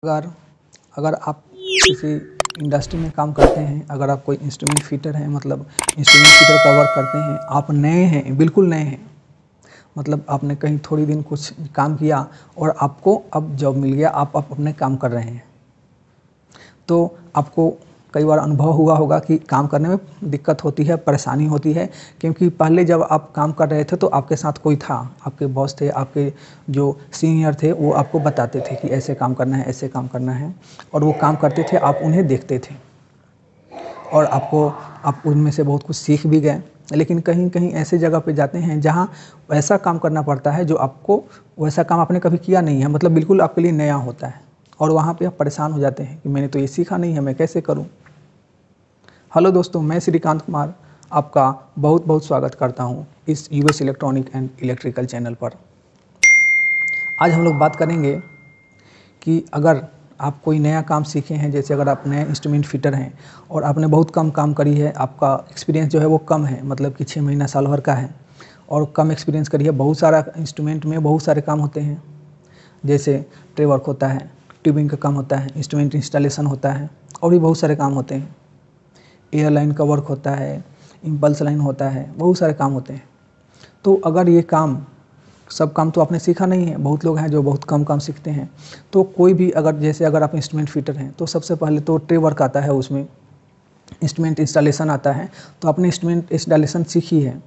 अगर अगर आप किसी इंडस्ट्री में काम करते हैं, अगर आप कोई इंस्ट्रूमेंट फिटर हैं, मतलब इंस्ट्रूमेंट फिटर का वर्क करते हैं, आप नए हैं, बिल्कुल नए हैं, मतलब आपने कहीं थोड़ी दिन कुछ काम किया और आपको अब जॉब मिल गया, आप अपने काम कर रहे हैं, तो आपको कई बार अनुभव हुआ होगा कि काम करने में दिक्कत होती है, परेशानी होती है, क्योंकि पहले जब आप काम कर रहे थे तो आपके साथ कोई था, आपके बॉस थे, आपके जो सीनियर थे, वो आपको बताते थे कि ऐसे काम करना है, ऐसे काम करना है, और वो काम करते थे, आप उन्हें देखते थे और आप उनमें से बहुत कुछ सीख भी गए। लेकिन कहीं कहीं ऐसे जगह पे जाते हैं जहाँ वैसा काम करना पड़ता है जो आपको, वैसा काम आपने कभी किया नहीं है, मतलब बिल्कुल आपके लिए नया होता है, और वहाँ पे आप परेशान हो जाते हैं कि मैंने तो ये सीखा नहीं है, मैं कैसे करूँ। हेलो दोस्तों, मैं श्रीकांत कुमार आपका बहुत बहुत स्वागत करता हूँ इस US electronic and electrical channel पर। आज हम लोग बात करेंगे कि अगर आप कोई नया काम सीखे हैं, जैसे अगर आप नए इंस्ट्रूमेंट फिटर हैं और आपने बहुत कम काम करी है, आपका एक्सपीरियंस जो है वो कम है, मतलब कि 6 महीना साल भर का है और कम एक्सपीरियंस करी है, बहुत सारा इंस्ट्रूमेंट में बहुत सारे काम होते हैं, जैसे ट्रे वर्क होता है, ट्यूबिंग का काम होता है, इंस्ट्रूमेंट इंस्टॉलेशन होता है, और भी बहुत सारे काम होते हैं, एयरलाइन का वर्क होता है, इम्पल्स लाइन होता है, बहुत सारे काम होते हैं। तो अगर ये काम, सब काम तो आपने सीखा नहीं है, बहुत लोग हैं जो बहुत कम काम सीखते हैं, तो कोई भी अगर आप इंस्ट्रूमेंट फिटर हैं तो सबसे पहले तो ट्रे वर्क आता है, उसमें इंस्ट्रूमेंट इंस्टॉलेशन आता है, तो आपने इंस्ट्रूमेंट इंस्टॉलेशन सीखी है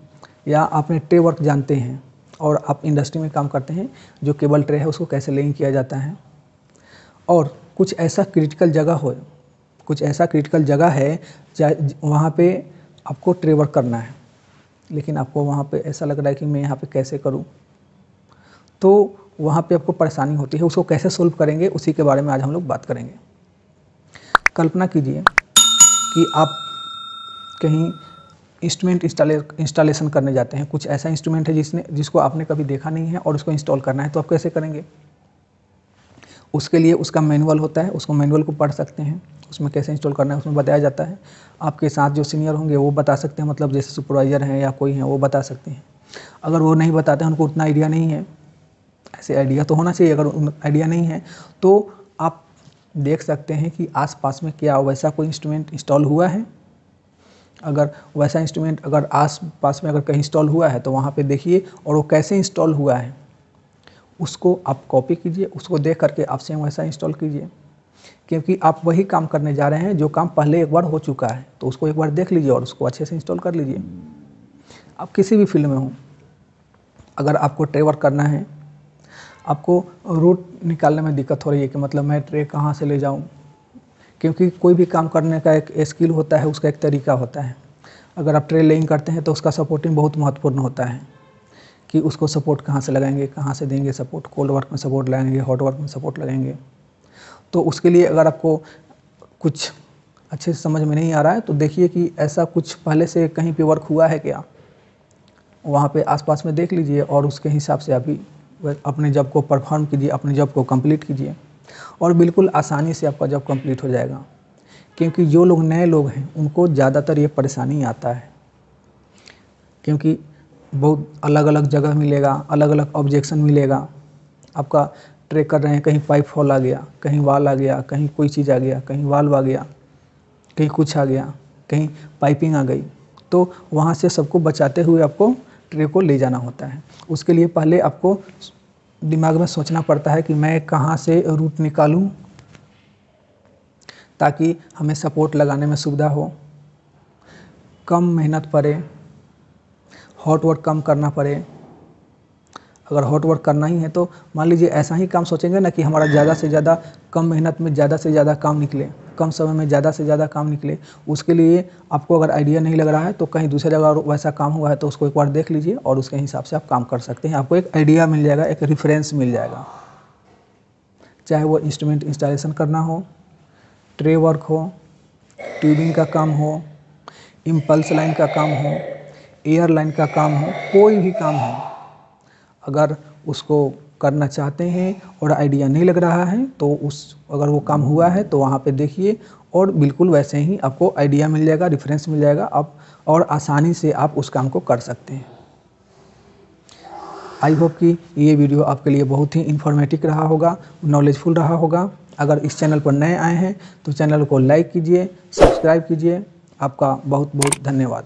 या आपने ट्रे वर्क जानते हैं और आप इंडस्ट्री में काम करते हैं, जो केबल ट्रे है उसको कैसे लेइंग किया जाता है, और कुछ ऐसा क्रिटिकल जगह है वहाँ पे आपको ट्रे वर्क करना है, लेकिन आपको वहाँ पे ऐसा लग रहा है कि मैं यहाँ पे कैसे करूँ, तो वहाँ पे आपको परेशानी होती है, उसको कैसे सोल्व करेंगे उसी के बारे में आज हम लोग बात करेंगे। कल्पना कीजिए कि आप कहीं इंस्ट्रूमेंट इंस्टॉलेशन करने जाते हैं, कुछ ऐसा इंस्ट्रूमेंट है जिसको आपने कभी देखा नहीं है और उसको इंस्टॉल करना है, तो आप कैसे करेंगे। उसके लिए उसका मैनुअल होता है, उसको मैनुअल को पढ़ सकते हैं, उसमें कैसे इंस्टॉल करना है उसमें बताया जाता है। आपके साथ जो सीनियर होंगे वो बता सकते हैं, मतलब जैसे सुपरवाइज़र हैं या कोई हैं वो बता सकते हैं। अगर वो नहीं बताते हैं, उनको उतना आइडिया नहीं है, ऐसे आइडिया तो होना चाहिए, अगर आइडिया नहीं है तो आप देख सकते हैं कि आसपास में क्या वैसा कोई इंस्ट्रूमेंट इंस्टॉल हुआ है। अगर वैसा इंस्ट्रूमेंट अगर आसपास में अगर कहीं इंस्टॉल हुआ है तो वहाँ पे देखिए, और वो कैसे इंस्टॉल हुआ है उसको आप कॉपी कीजिए, उसको देख करके आप सेम वैसा इंस्टॉल कीजिए, क्योंकि आप वही काम करने जा रहे हैं जो काम पहले एक बार हो चुका है, तो उसको एक बार देख लीजिए और उसको अच्छे से इंस्टॉल कर लीजिए। आप किसी भी फील्ड में हो, अगर आपको ट्रे वर्क करना है, आपको रूट निकालने में दिक्कत हो रही है कि मतलब मैं ट्रे कहाँ से ले जाऊँ, क्योंकि कोई भी काम करने का एक स्किल होता है, उसका एक तरीका होता है। अगर आप ट्रे लेइंग करते हैं तो उसका सपोर्टिंग बहुत महत्वपूर्ण होता है कि उसको सपोर्ट कहाँ से लगाएंगे, कहाँ से देंगे सपोर्ट, कोल्ड वर्क में सपोर्ट लगाएंगे, हॉट वर्क में सपोर्ट लगाएंगे। तो उसके लिए अगर आपको कुछ अच्छे से समझ में नहीं आ रहा है तो देखिए कि ऐसा कुछ पहले से कहीं पे वर्क हुआ है क्या, वहाँ पे आसपास में देख लीजिए और उसके हिसाब से अभी अपने जॉब को परफॉर्म कीजिए, अपने जॉब को कंप्लीट कीजिए, और बिल्कुल आसानी से आपका जॉब कंप्लीट हो जाएगा। क्योंकि जो लोग नए लोग हैं उनको ज़्यादातर ये परेशानी आता है, क्योंकि बहुत अलग अलग जगह मिलेगा, अलग अलग ऑब्जेक्शन मिलेगा। आपका ट्रे कर रहे हैं, कहीं पाइप फॉल आ गया, कहीं वाल आ गया, कहीं कोई चीज़ आ गया, कहीं वाल्व आ गया, कहीं कुछ आ गया, कहीं पाइपिंग आ गई, तो वहाँ से सबको बचाते हुए आपको ट्रे को ले जाना होता है। उसके लिए पहले आपको दिमाग में सोचना पड़ता है कि मैं कहाँ से रूट निकालूं ताकि हमें सपोर्ट लगाने में सुविधा हो, कम मेहनत पड़े, हॉट वर्क कम करना पड़े। अगर हॉट वर्क करना ही है तो मान लीजिए ऐसा ही काम सोचेंगे ना कि हमारा ज़्यादा से ज़्यादा कम मेहनत में ज़्यादा से ज़्यादा काम निकले, कम समय में ज़्यादा से ज़्यादा काम निकले। उसके लिए आपको अगर आइडिया नहीं लग रहा है तो कहीं दूसरी जगह वैसा काम हुआ है तो उसको एक बार देख लीजिए और उसके हिसाब से आप काम कर सकते हैं। आपको एक आइडिया मिल जाएगा, एक रेफरेंस मिल जाएगा, चाहे वो इंस्ट्रूमेंट इंस्टॉलेशन करना हो, ट्रे वर्क हो, ट्यूबिंग का काम हो, इम्पल्स लाइन का काम हो, एयर लाइन का काम हो, कोई भी काम हो। अगर उसको करना चाहते हैं और आइडिया नहीं लग रहा है तो अगर वो काम हुआ है तो वहाँ पे देखिए और बिल्कुल वैसे ही आपको आइडिया मिल जाएगा, रेफरेंस मिल जाएगा, आप और आसानी से आप उस काम को कर सकते हैं। आई होप कि ये वीडियो आपके लिए बहुत ही इन्फॉर्मेटिव रहा होगा, नॉलेजफुल रहा होगा। अगर इस चैनल पर नए आए हैं तो चैनल को लाइक कीजिए, सब्सक्राइब कीजिए। आपका बहुत बहुत धन्यवाद।